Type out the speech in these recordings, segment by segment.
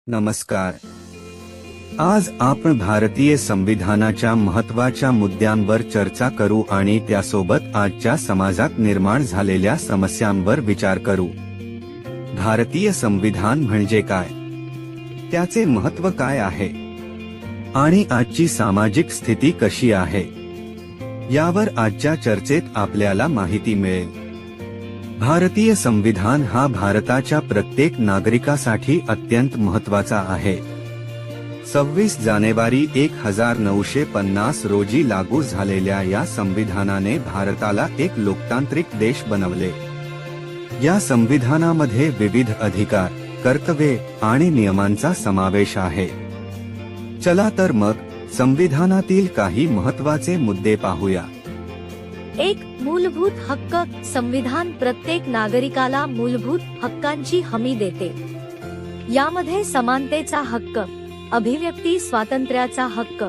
नमस्कार. आज आपण भारतीय संविधानाच्या महत्त्वाच्या मुद्द्यांवर चर्चा करू आणि त्यासोबत आजच्या समाजात निर्माण झालेल्या समस्यांवर विचार करू. भारतीय संविधान म्हणजे काय, त्याचे महत्त्व काय आहे आणि आजची सामाजिक स्थिती कशी आहे, यावर आजच्या चर्चेत आपल्याला माहिती मिळेल. भारतीय संविधान हा भारताच्या प्रत्येक नागरिकासाठी अत्यंत महत्त्वाचा आहे. 26 जानेवारी 1950 रोजी लागू झालेल्या या संविधानाने भारताला एक लोकतांत्रिक देश बनवले. या संविधानामध्ये विविध अधिकार, कर्तव्ये आणि नियमांचा समावेश आहे. चला तर मग संविधानातील काही महत्त्वाचे मुद्दे पाहूया. 1. मूलभूत हक्क. संविधान प्रत्येक नागरिकाला मूलभूत हक्कांची हमी देते. यामध्ये समानतेचा हक्क, अभिव्यक्ती स्वातंत्र्याचा हक्क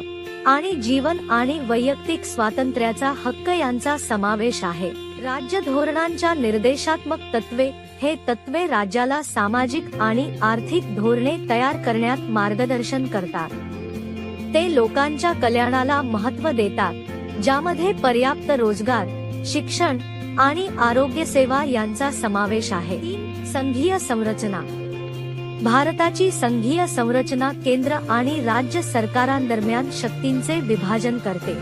आणि जीवन आणि वैयक्तिक स्वातंत्र्याचा हक्क यांचा समावेश आहे. राज्य धोरणांच्या निर्देशात्मक तत्त्वे. हे तत्त्वे राज्याला सामाजिक आणि आर्थिक धोरणे तयार करण्यात मार्गदर्शन करतात. ते लोकांच्या कल्याणाला महत्त्व देतात, ज्यामध्ये पर्याप्त रोजगार, शिक्षण आणि आरोग्य सेवा यांचा समावेश आहे. 3. संघीय संरचना. भारताची संघीय संरचना केंद्र आणि राज्य सरकारांदरम्यान शक्तींचे विभाजन करते.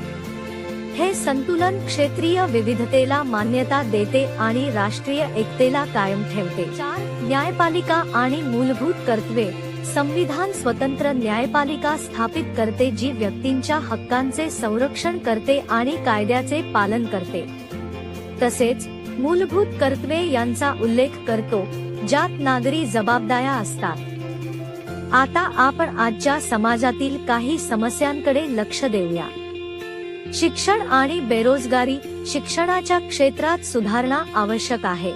हे संतुलन क्षेत्रीय विविधतेला मान्यता देते आणि राष्ट्रीय एकतेला कायम ठेवते. 4. न्यायपालिका आणि मूलभूत कर्तव्ये. संविधान स्वतंत्र न्यायपालिका स्थापित करते, जी व्यक्तींच्या हक्कांचे संरक्षण करते आणि कायद्याचे पालन करते. तसेच मूलभूत कर्तव्ये यांचा उल्लेख करतो, ज्यात नागरी जबाबदाऱ्या असतात. आता आपण आजच्या समाजातील काही समस्यांकडे लक्ष देऊया. शिक्षण आणि बेरोजगारी. शिक्षणाच्या क्षेत्रात सुधारणा आवश्यक आहे.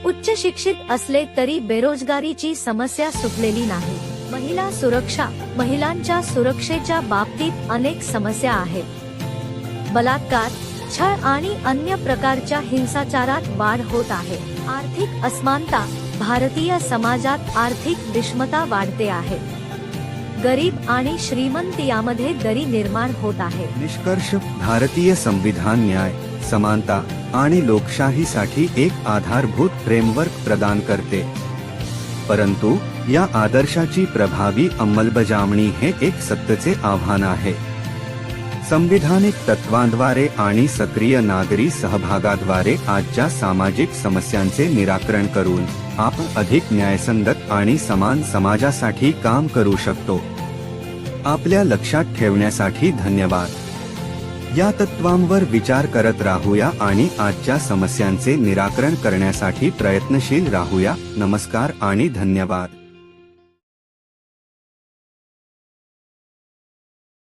उच्च शिक्षित असले तरी बेरोजगारीची समस्या सुटलेली नाही. महिला सुरक्षा. महिलांच्या सुरक्षेच्या बाबतीत अनेक समस्या आहेत. बलात्कार, छळ आणि अन्य प्रकारच्या हिंसाचारात वाढ होत आहे. आर्थिक असमानता. भारतीय समाजात आर्थिक विषमता वाढते आहे. गरीब आणि श्रीमंत यामध्ये दरी निर्माण होत आहे. निष्कर्ष. भारतीय संविधान न्याय, समानता आणि लोकशाहीसाठी एक आधारभूत फ्रेमवर्क प्रदान करते. परंतु या आदर्शाची प्रभावी अंमलबजावणी हे एक सत्तेचे आव्हान आहे. संविधानिक तत्वांद्वारे आणि सक्रिय नागरी सहभागाद्वारे आजच्या सामाजिक समस्यांचे निराकरण करून आपण अधिक न्यायसंगत आणि समान समाजासाठी काम करू शकतो. आपल्या लक्षात ठेवण्यासाठी धन्यवाद. या तत्वांवर विचार करत राहूया आणि आजच्या समस्यांचे निराकरण करण्यासाठी प्रयत्नशील राहूया. नमस्कार आणि धन्यवाद.